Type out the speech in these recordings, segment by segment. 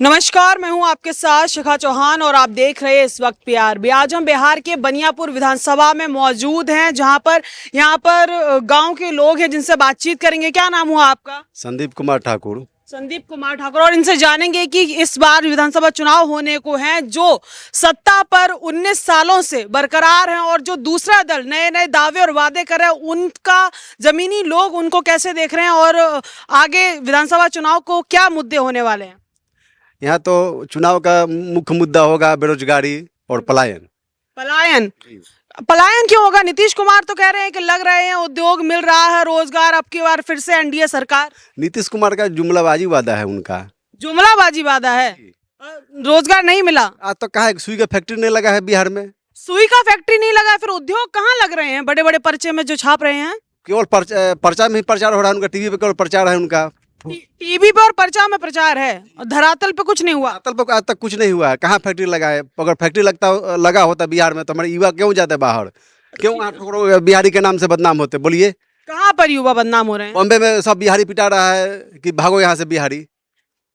नमस्कार, मैं हूं आपके साथ शिखा चौहान और आप देख रहे हैं इस वक्त पीआरबी। आज हम बिहार के बनियापुर विधानसभा में मौजूद हैं, जहां पर यहाँ पर गांव के लोग हैं जिनसे बातचीत करेंगे। क्या नाम हुआ आपका? संदीप कुमार ठाकुर। संदीप कुमार ठाकुर। और इनसे जानेंगे कि इस बार विधानसभा चुनाव होने को हैं, जो सत्ता पर 19 सालों से बरकरार हैं और जो दूसरा दल नए नए दावे और वादे कर रहे हैं, उनका जमीनी लोग उनको कैसे देख रहे हैं और आगे विधानसभा चुनाव को क्या मुद्दे होने वाले हैं। यहाँ तो चुनाव का मुख्य मुद्दा होगा बेरोजगारी और पलायन। पलायन पलायन क्यों होगा? नीतीश कुमार तो कह रहे हैं कि लग रहे हैं, उद्योग मिल रहा है, रोजगार। अब की बार फिर से एनडीए सरकार। नीतीश कुमार का जुमलाबाजी वादा है उनका। जुमलाबाजी वादा है, रोजगार नहीं मिला। आज तो कहा सुई का फैक्ट्री नहीं लगा है बिहार में। सुई का फैक्ट्री नहीं लगा है, फिर उद्योग कहाँ लग रहे हैं? बड़े बड़े पर्चे में जो छाप रहे हैं। केवल पर्चा में ही प्रचार हो रहा है उनका। टीवी पे केवल प्रचार है उनका। टीवी पे और पर्चा में प्रचार है और धरातल पे कुछ नहीं हुआ। धरातल पे आज तक कुछ नहीं हुआ है। कहाँ फैक्ट्री लगा है? अगर फैक्ट्री लगा होता बिहार में तो हमारे युवा क्यों जाते बाहर? क्यों वहाँ बिहारी के नाम से बदनाम होते? बोलिए, कहाँ पर युवा बदनाम हो रहे हैं? बॉम्बे में सब बिहारी पिटा रहा है कि भागो यहाँ से बिहारी।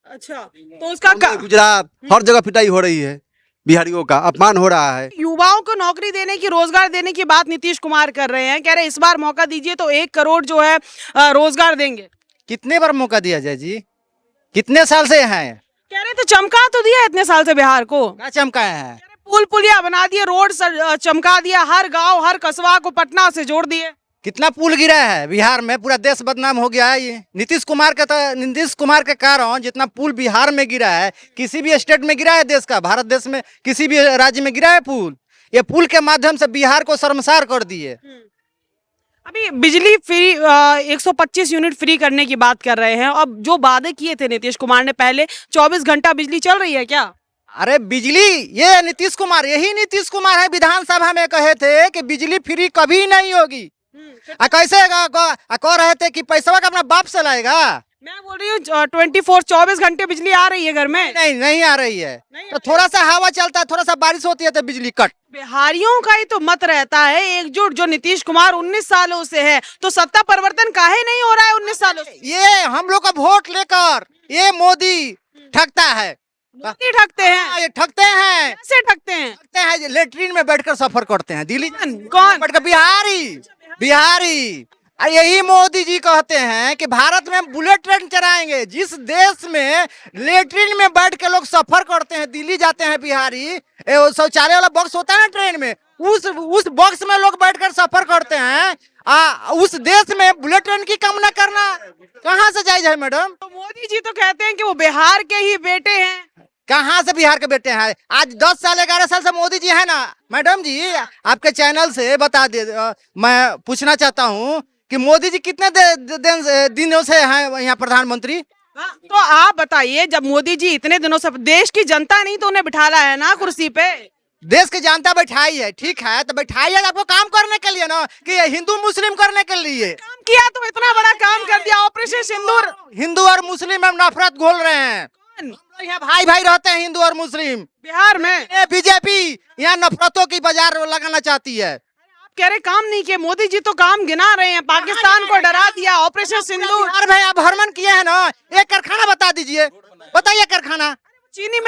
अच्छा, तो उसका गुजरात हर जगह पिटाई हो रही है, बिहारियों का अपमान हो रहा है। युवाओं को नौकरी देने की, रोजगार देने की बात नीतीश कुमार कर रहे हैं। कह रहे हैं इस बार मौका दीजिए तो 1 करोड़ जो है रोजगार देंगे। कितने बार मौका दिया जाए जी? कितने साल से हैं? कह रहे तो चमका तो दिया इतने साल से बिहार को। क्या चमकाए हैं? पुल पुलिया बना दिए, रोड चमका दिया, हर गांव हर कस्बा को पटना से जोड़ दिए। कितना पुल गिरा है बिहार में? पूरा देश बदनाम हो गया है। ये नीतीश कुमार के कारण जितना पुल बिहार में गिरा है, किसी भी स्टेट में गिरा है देश का, भारत देश में किसी भी राज्य में गिरा है पुल? ये पुल के माध्यम से बिहार को शर्मसार कर दिए। अभी बिजली फ्री 125 यूनिट फ्री करने की बात कर रहे हैं। अब जो वादे किए थे नीतीश कुमार ने पहले, 24 घंटा बिजली चल रही है क्या? अरे बिजली, ये नीतीश कुमार, यही नीतीश कुमार है विधानसभा में कहे थे कि बिजली फ्री कभी नहीं होगी। कैसे कह रहे थे कि पैसा का अपना बाप से लाएगा। मैं बोल रही हूँ 24 घंटे बिजली आ रही है घर में। नहीं आ रही है। तो थोड़ा सा हवा चलता है, थोड़ा सा बारिश होती है तो बिजली कट। बिहारियों का ही तो मत रहता है एकजुट, जो नीतीश कुमार 19 सालों से है, तो सत्ता परिवर्तन काहे नहीं हो रहा है 19 सालों से? ये हम लोग का वोट लेकर ये मोदी ठगता है। मोदी ठगते हैं? ये ठगते हैं। कैसे ठगते हैं? ठगते हैं, लेटरिन में बैठकर सफर करते हैं दिल्ली। कौन? बैठकर बिहारी। और यही मोदी जी कहते हैं कि भारत में बुलेट ट्रेन चलाएंगे। जिस देश में लेटरिन में बैठ के लोग सफर करते हैं, दिल्ली जाते हैं बिहारी, शौचालय वाला बॉक्स होता है ना ट्रेन में, उस बॉक्स में लोग बैठकर सफर करते हैं। उस देश में बुलेट ट्रेन की कामना करना कहाँ से जायज है मैडम? तो मोदी जी तो कहते हैं कि वो बिहार के ही बेटे हैं। कहाँ से बिहार के बेटे हैं? आज 10 साल 11 साल से मोदी जी है ना। मैडम जी, आपके चैनल से बता दे, मैं पूछना चाहता हूँ कि मोदी जी कितने दिनों से हैं यहाँ प्रधानमंत्री? तो आप बताइए, जब मोदी जी इतने दिनों से, देश की जनता नहीं तो उन्हें बिठाला है ना कुर्सी पे। देश की जनता बैठाई है, ठीक है, तो बैठाई है आपको काम करने के लिए ना, कि हिंदू मुस्लिम करने के लिए? काम किया तो इतना बड़ा काम कर दिया, ऑपरेशन सिंदूर। हिंदू और मुस्लिम में नफरत घोल रहे हैं। यहाँ भाई भाई रहते हैं हिंदू और मुस्लिम। बिहार में बीजेपी यहाँ नफरतों की बाजार लगाना चाहती है। कह रहे काम नहीं किए। मोदी जी तो काम गिना रहे हैं, पाकिस्तान को डरा दिया, ऑपरेशन सिंदूर। अरे भाई, आप भ्रमण किए हैं ना, एक कारखाना बता दीजिए, बताइए कारखाना। चीनी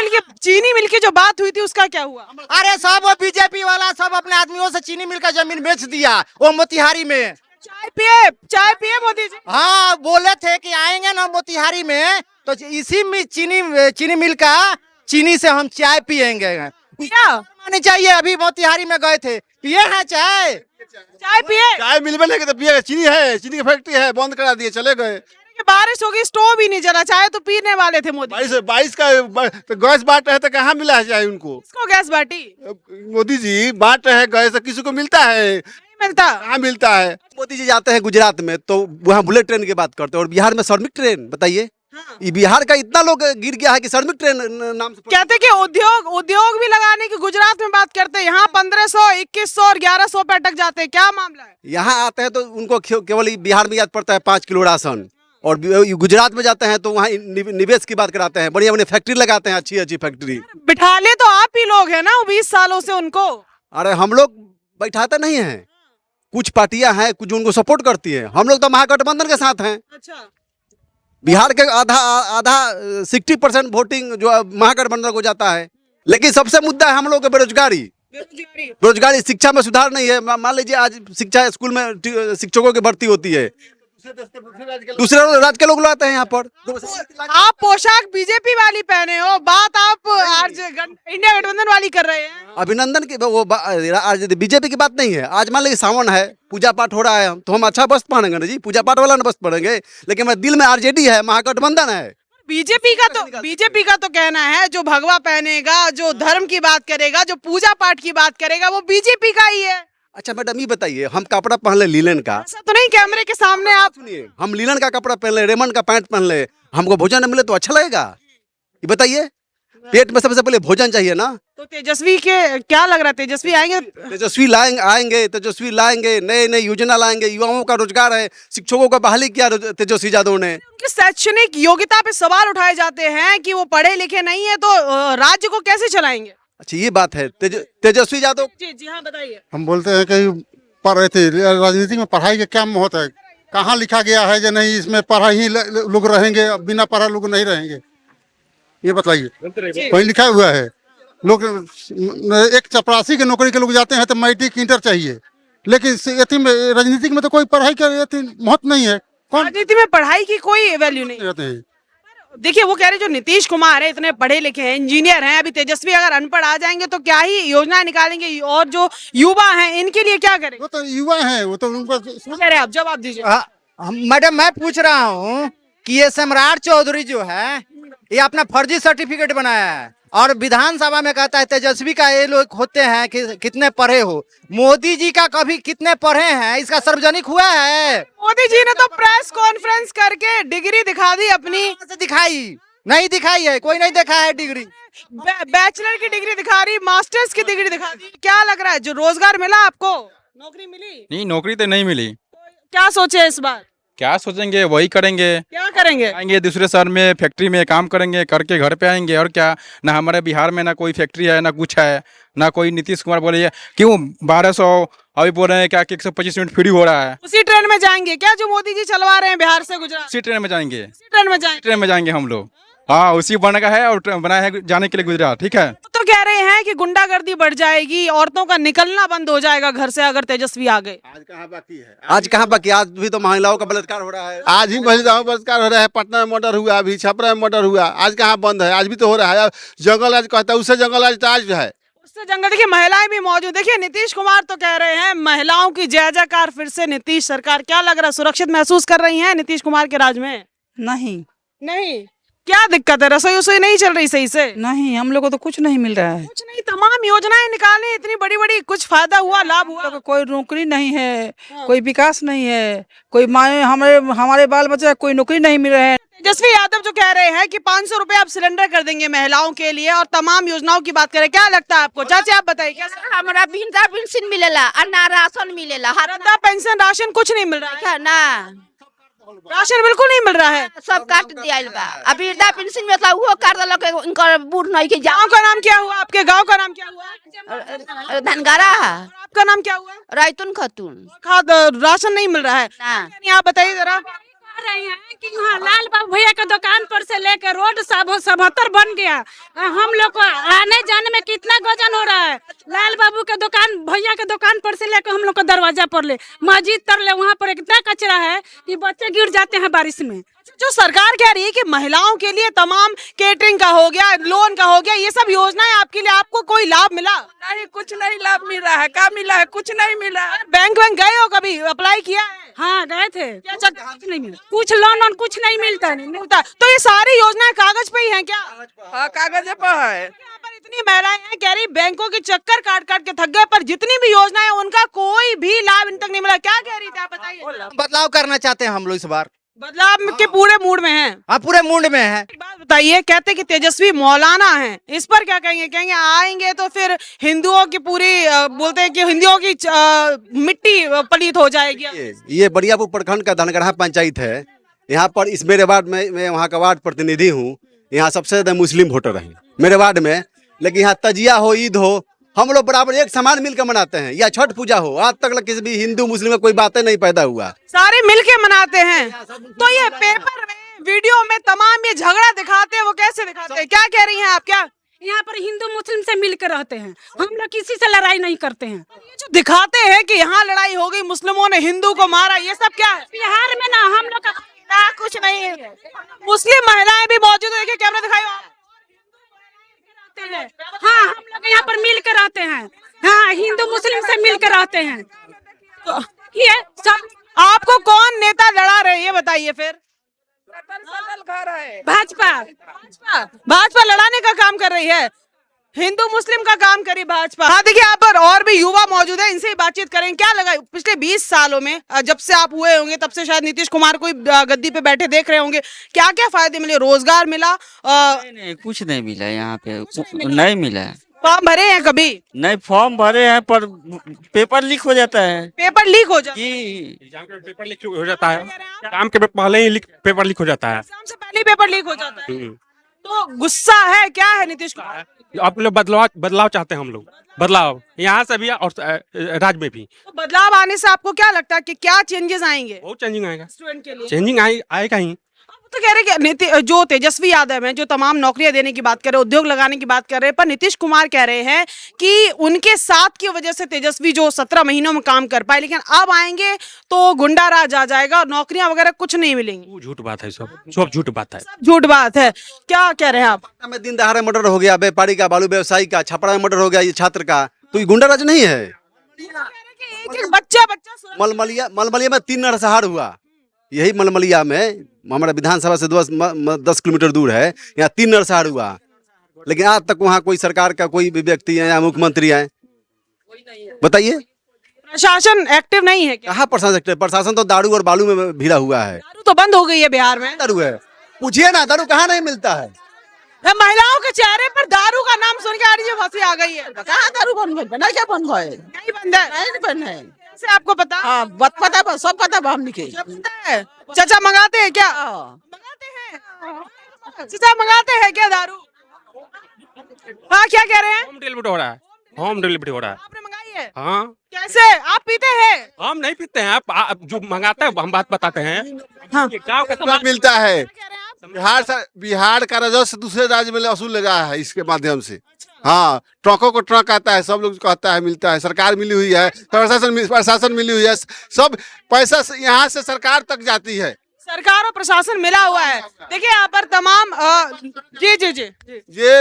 मिल की जो बात हुई थी उसका क्या हुआ? अरे सब वो बीजेपी वाला सब अपने आदमियों से चीनी मिल का जमीन बेच दिया, वो मोतिहारी में। चाय पिए मोदी जी? हाँ, बोले थे कि आएंगे ना मोतिहारी में तो इसी में चीनी मिल का चीनी से हम चाय पियेंगे। मानी चाहिए। अभी मोतिहारी में गए थे, पिए हैं चाय पिए। चाय मिल में तो पिए। चीनी है, चीनी की फैक्ट्री है, बंद करा दिए, चले गए। बारिश होगी, स्टोव ही नहीं जला, चाय तो पीने वाले थे मोदी। 22 का तो गैस बांट रहे थे, कहाँ मिला है चाय उनको? किसको गैस बांटी? मोदी जी बांट रहे हैं गैस, किसी को मिलता है? नहीं मिलता। कहाँ मिलता है? मोदी जी जाते हैं गुजरात में तो वहाँ बुलेट ट्रेन की बात करते हैं, और बिहार में श्रमिक ट्रेन। बताइए, ये बिहार का इतना लोग गिर गया है कि श्रमिक ट्रेन नाम से कहते कि उद्योग भी लगाने की गुजरात में बात करते हैं। यहाँ 1500, 2100 और 1100 पे अटक जाते हैं। क्या मामला है? यहाँ आते हैं तो उनको केवल बिहार में याद पड़ता है 5 किलो राशन, और गुजरात में जाते हैं तो वहाँ निवेश की बात कराते हैं, बढ़िया बढ़िया फैक्ट्री लगाते हैं, अच्छी फैक्ट्री। बिठाले तो आप ही लोग हैं ना 20 सालों से उनको। अरे हम लोग बैठाते नहीं हैं, कुछ पार्टियां हैं कुछ उनको सपोर्ट करती है। हम लोग तो महागठबंधन के साथ हैं। अच्छा, बिहार के आधा आधा 60% वोटिंग जो महागठबंधन को जाता है। लेकिन सबसे मुद्दा है हम लोग का बेरोजगारी। बेरोजगारी, शिक्षा में सुधार नहीं है। मान लीजिए आज शिक्षा स्कूल में शिक्षकों की भर्ती होती है, दूसरे राज्य के लोग लाते हैं यहाँ पर। आप पोशाक बीजेपी वाली पहने हो, बात आप इंडिया गठबंधन वाली कर रहे हैं। अभिनंदन की वो आज बीजेपी की बात नहीं है। आज मान लीजिए सावन है, पूजा पाठ हो रहा है, तो हम अच्छा वस्त्र पहनेंगे ना जी, पूजा पाठ वाला ना वस्त्र पहनेंगे। लेकिन मेरे दिल में आरजेडी है, महागठबंधन है। बीजेपी का तो कहना है जो भगवा पहनेगा, जो धर्म की बात करेगा, जो पूजा पाठ की बात करेगा, वो बीजेपी का ही है। अच्छा मैडम ये बताइए, हम कपड़ा पहन ले लीलन का, ऐसा तो नहीं कैमरे के सामने आप सुनिए, हम लीलन का कपड़ा पहन ले, रेमंड का पैंट पहन ले, हमको भोजन न मिले तो अच्छा लगेगा? ये बताइए, पेट में सबसे पहले भोजन चाहिए ना। तो तेजस्वी के क्या लग रहा है, तेजस्वी आएंगे? तेजस्वी लाएंगे, नए नए योजना लाएंगे, युवाओं का रोजगार है, शिक्षकों का बहाली किया तेजस्वी यादव ने। उनकी शैक्षणिक योग्यता पे सवाल उठाए जाते हैं कि वो पढ़े लिखे नहीं है, तो राज्य को कैसे चलाएंगे? अच्छा ये बात है। तेजस्वी यादव जी हाँ बताइए। हम बोलते हैं कि पढ़ रहे थे, राजनीति में पढ़ाई का क्या महत्व है? कहाँ लिखा गया है कि नहीं इसमें पढ़ाई ही लोग रहेंगे, बिना पढ़ा लोग नहीं रहेंगे? ये बताइए, कहीं लिखा हुआ है? लोग एक चपरासी की नौकरी के लोग जाते हैं तो मैट्रिक इंटर चाहिए, लेकिन राजनीति में तो कोई पढ़ाई का महत्व नहीं है। कौन राजनीति में पढ़ाई की कोई वैल्यू नहीं रहते हैं? देखिए वो कह रहे जो नीतीश कुमार है इतने पढ़े लिखे हैं, इंजीनियर हैं, अभी तेजस्वी अगर अनपढ़ आ जाएंगे तो क्या ही योजना निकालेंगे, और जो युवा हैं इनके लिए क्या करेंगे? वो तो युवा हैं, वो तो उनको कह रहे आप जवाब दीजिए। मैडम मैं पूछ रहा हूँ कि ये सम्राट चौधरी जो है ये अपना फर्जी सर्टिफिकेट बनाया है और विधानसभा में कहता है तेजस्वी का ये लोग होते हैं कि कितने पढ़े हो। मोदी जी का कभी कितने पढ़े हैं इसका सार्वजनिक हुआ है? मोदी जी ने तो प्रेस कॉन्फ्रेंस करके डिग्री दिखा दी अपनी। से दिखाई नहीं दिखाई है, कोई नहीं देखा है डिग्री। बैचलर की डिग्री दिखा रही, मास्टर्स की डिग्री दिखा दी। क्या लग रहा है, जो रोजगार मिला आपको, नौकरी मिली? नहीं, नौकरी तो नहीं मिली। क्या सोचे इस बार? क्या सोचेंगे, वही करेंगे। क्या करेंगे? आएंगे दूसरे शहर में फैक्ट्री में काम करेंगे, करके घर पे आएंगे। और क्या, ना हमारे बिहार में ना कोई फैक्ट्री है, ना कुछ है, ना कोई। नीतीश कुमार बोले क्यों 1200, अभी बोल रहे हैं क्या कि 125 मिनट फ्री हो रहा है। उसी ट्रेन में जाएंगे क्या जो मोदी जी चलवा रहे हैं बिहार से गुजरात? उसी ट्रेन में जाएंगे, उसी ट्रेन में जाएंगे। ट्रेन में जाएंगे हम लोग। हाँ, उसी बना का है और बना है जाने के लिए गुजरात। ठीक है, तो कह रहे हैं कि गुंडागर्दी बढ़ जाएगी, औरतों का निकलना बंद हो जाएगा घर से अगर तेजस्वी आ गए। आज कहाँ बाकी है? आज कहाँ बाकी? आज भी तो महिलाओं का बलात्कार हो रहा है। आज ही महिलाओं पर बलात्कार हो रहा है, पटना में मर्डर हुआ, अभी छपरा में मर्डर हुआ। आज कहाँ बंद है? आज भी तो हो रहा है। जंगल आज कहता है, उससे जंगल आज तो आज है। उससे जंगल, देखिए महिलाएं भी मौजूद। देखिए नीतीश कुमार तो कह रहे हैं महिलाओं की जय जयकार फिर से नीतीश सरकार। क्या लग रहा है, सुरक्षित महसूस कर रही हैं नीतीश कुमार के राज में? नहीं क्या दिक्कत है? रसोई नहीं चल रही सही से? नहीं, हम लोग को तो कुछ नहीं मिल रहा है। कुछ नहीं, तमाम योजनाएं निकाले इतनी बड़ी बड़ी, कुछ फायदा हुआ, लाभ हुआ? हम लोग को कोई नौकरी नहीं है, कोई विकास नहीं है, कोई माए हमारे बाल बच्चे कोई नौकरी नहीं मिल रहा है। तेजस्वी यादव जो कह रहे हैं कि 500 रुपए आप सिलेंडर कर देंगे महिलाओं के लिए और तमाम योजनाओं की बात करें, क्या लगता है आपको? चाची आप बताइए क्या? हमरा वृद्धा पेंशन मिलेला और ना राशन मिलेला। वृद्धा पेंशन राशन कुछ नहीं मिल रहा है? है ना, राशन बिल्कुल नहीं मिल रहा है। सब काट दिया बा। अब वृद्धा पेंशन मतलब वो काट दिलक, इनकर बूढ़ नहीं के गाँव का नाम क्या हुआ? आपके गाँव का नाम क्या हुआ? धनगारा आपका नाम क्या हुआ? रायतुन खतून। खाद राशन नहीं मिल रहा है ना। आप बताइए जरा। रहे हैं कि वहाँ लाल बाबू भैया के दुकान पर से लेकर रोड 77 बन गया। हम लोग को आने जाने में कितना गजन हो रहा है। लाल बाबू के दुकान, भैया के दुकान पर से लेकर हम लोग को दरवाजा पर ले, मस्जिद तर ले, वहाँ पर इतना कचरा है कि बच्चे गिर जाते हैं बारिश में। जो सरकार कह रही है कि महिलाओं के लिए तमाम केटरिंग का हो गया, लोन का हो गया, ये सब योजनाएं आपके लिए, आपको कोई लाभ मिला? नहीं, कुछ नहीं लाभ मिल रहा है। क्या मिला है? कुछ नहीं मिला है। बैंक गए हो, कभी अप्लाई किया है? हाँ गए थे, कुछ नहीं मिला। कुछ लोन कुछ नहीं मिलता। तो ये सारी योजनाएं कागज पे ही हैं क्या? हाँ, कागज पर है। यहाँ पर इतनी महिलाएं हैं कह रही बैंकों के चक्कर काट काट के थक गए, पर जितनी भी योजनाएं उनका कोई भी लाभ इन तक नहीं मिला। क्या कह रही थी आप बताइए? बदलाव करना चाहते हैं हम लोग इस बार। बदलाव के पूरे मूड में हैं। हाँ पूरे मूड में है। एक बात बताइए, कहते कि तेजस्वी मौलाना हैं, इस पर क्या कहेंगे? कहेंगे आएंगे तो फिर हिंदुओं की पूरी बोलते हैं कि हिंदुओं की मिट्टी पलीत हो जाएगी। ये बड़ियापुर प्रखंड का धनगढ़ा पंचायत है। यहाँ पर इस मेरे वार्ड में, मैं वहाँ का वार्ड प्रतिनिधि हूँ। यहाँ सबसे ज्यादा मुस्लिम वोटर हैं मेरे वार्ड में। लेकिन यहाँ तजिया हो, ईद हो, हम लोग बराबर एक समान मिलकर मनाते हैं। या छठ पूजा हो, आज तक किसी भी हिंदू मुस्लिम में कोई बातें नहीं पैदा हुआ। सारे मिलके मनाते हैं। तो ये पेपर में वीडियो में तमाम ये झगड़ा दिखाते हैं, वो कैसे दिखाते हैं, क्या कह रही हैं आप? क्या यहाँ पर हिंदू मुस्लिम से मिलकर रहते हैं, हम लोग किसी से लड़ाई नहीं करते हैं। ये जो दिखाते हैं कि यहाँ लड़ाई हो गई, मुस्लिमों ने हिंदू को मारा, ये सब क्या है? बिहार में ना हम लोग का कुछ नहीं है। मुस्लिम महिलाएं भी मौजूद है, देखिए कैमरा दिखाई। हाँ, हम लोग यहाँ पर मिल कर रहते हैं। हाँ, हिंदू मुस्लिम से मिल कर रहते हैं। तो ये सब आपको कौन नेता लड़ा रहे हैं ये बताइए फिर। भाजपा भाजपा लड़ाने का काम कर रही है, हिंदू मुस्लिम का काम करी भाजपा। हाँ देखिए, यहाँ पर और भी युवा मौजूद है, इनसे ही बातचीत करेंगे। क्या लगा पिछले 20 सालों में, जब से आप हुए होंगे तब से शायद नीतीश कुमार को गद्दी पे बैठे देख रहे होंगे, क्या क्या फायदे मिले? रोजगार मिला? नहीं, कुछ नहीं मिला यहाँ पे, नहीं मिला है। फॉर्म भरे हैं कभी? नहीं, फॉर्म भरे हैं पर पेपर लीक हो जाता है पेपर लीक हो जाता है? कि एग्जाम के पेपर लीक हो जाता है, एग्जाम के पहले ही पेपर लीक हो जाता है। एग्जाम से पहले ही पेपर लीक हो जाता है। तो गुस्सा है, क्या है नीतीश कुमार? आप लोग बदलाव चाहते हैं, हम लोग बदलाव यहाँ से भी और राज्य में भी। तो बदलाव आने से आपको क्या लगता है कि क्या चेंजेस आएंगे बहुत चेंजिंग आएगा, स्टूडेंट के लिए? चेंजिंग आएगा ही। तो कह रहे कि जो तेजस्वी यादव हैं, जो तमाम नौकरियां देने की बात कर रहे हैं, उद्योग लगाने की बात कर रहे हैं, पर नीतीश कुमार कह रहे हैं कि उनके साथ की वजह से तेजस्वी जो 17 महीनों में काम कर पाए, लेकिन अब आएंगे तो गुंडा राज आ जाएगा और नौकरियां वगैरह कुछ नहीं मिलेंगी। वो झूठ बात है, सब झूठ बात है। झूठ बात है, क्या कह रहे हैं आप? पटना में दिन दहाड़े मर्डर हो गया, व्यापारी का, बालू व्यवसायी का, छपरा में मर्डर हो गया, ये छात्र का, तो ये गुंडा राज नहीं है? एक बच्चा मलमलिया में 3 नरसंहार हुआ, यही मलमलिया में हमारा विधानसभा से 10 किलोमीटर दूर है, यहाँ 3 नरसंहार हुआ, लेकिन आज तक वहाँ कोई सरकार का कोई भी व्यक्ति है या मुख्यमंत्री है, बताइए। प्रशासन एक्टिव नहीं है क्या? कहाँ प्रशासन? प्रशासन तो दारू और बालू में भिड़ा हुआ है। दारू तो बंद हो गई है बिहार में। दारू है, पूछिए ना, दारू कहाँ नहीं मिलता है? महिलाओं के चेहरे पर दारू का नाम सुन के आरजी हंसी आ गई है। कहाँ दारू बंद है? क्या बंद है? नहीं बंद है? नहीं बंद है। कैसे आपको पता? हाँ, पता है, सब पता है हमने के। पता है? चाचा मंगाते हैं क्या? मंगाते हैं चाचा, मंगाते हैं क्या दारू? हाँ, क्या कह रहे हैं? होम डिलीवरी हो रहा है, होम डिलीवरी हो रहा है। आपने मंगाई है? हाँ। कैसे? आप पीते हैं? हम नहीं पीते हैं, आप जो मंगाते हैं हम बात बताते हैं। हाँ। गाँव का समाज मिलता है, क्या कह रहे हैं आप? बिहार का राजस्व दूसरे राज्य में वसूल रहा है इसके माध्यम से। हाँ, ट्रकों को ट्रक आता है, सब लोग कहता है मिलता है, सरकार मिली हुई है, प्रशासन मिली हुई है, सब पैसा यहाँ से सरकार तक जाती है। सरकार और प्रशासन मिला हुआ है। देखिए यहाँ पर तमाम जी जी जी ये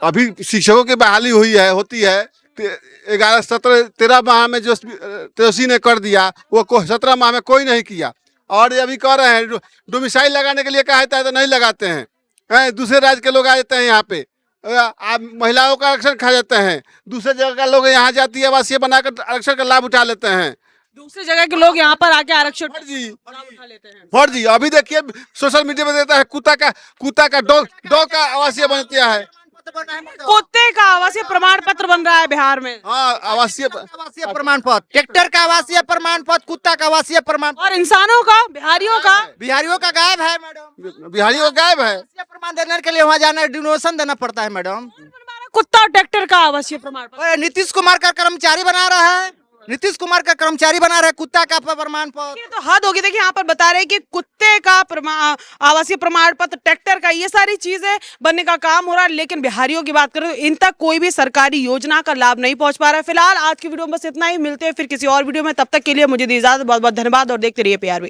अभी शिक्षकों की बहाली हुई है, होती है 13 माह में जो तेजस्वी ने कर दिया, वो 17 माह में कोई नहीं किया। और ये अभी कह रहे हैं डोमिसाइल लगाने के लिए कहा जाता है तो नहीं लगाते हैं, दूसरे राज्य के लोग आ जाते हैं यहाँ पे, आप महिलाओं का आरक्षण खा जाते हैं, दूसरे जगह का लोग यहाँ जातीय आवासीय बनाकर आरक्षण का लाभ उठा लेते हैं। दूसरी जगह के लोग यहाँ पर आके आरक्षण उठा लेते हैं। अभी देखिए सोशल मीडिया में देता है कुत्ता का डॉग का आवासीय बन दिया है, कुत्ते का आवासीय प्रमाण पत्र बन रहा है बिहार में। हाँ, आवासीय प्रमाण पत्र, ट्रैक्टर का आवासीय प्रमाण पत्र, कुत्ता का आवासीय प्रमाण, और इंसानों का, बिहारियों का गायब है मैडम। बिहारियों का गायब है। प्रमाण देने के लिए वहाँ जाना, डोनेशन देना पड़ता है मैडम। कुत्ता और ट्रैक्टर का आवासीय प्रमाण पत्र नीतीश कुमार का कर्मचारी बना रहा है, नीतीश कुमार का कर्मचारी बना रहा है कुत्ता का प्रमाण पत्र। ये तो हद होगी। देखिए यहाँ पर बता रहे हैं कि कुत्ते का आवासीय प्रमाण पत्र, ट्रैक्टर का, ये सारी चीजें बनने का काम हो रहा है, लेकिन बिहारियों की बात करें तो इन तक कोई भी सरकारी योजना का लाभ नहीं पहुंच पा रहा है। फिलहाल आज की वीडियो में बस इतना ही, मिलते हैं फिर किसी और वीडियो में, तब तक के लिए मुझे दी इजाजत। बहुत बहुत धन्यवाद और देखते रहिए PRB।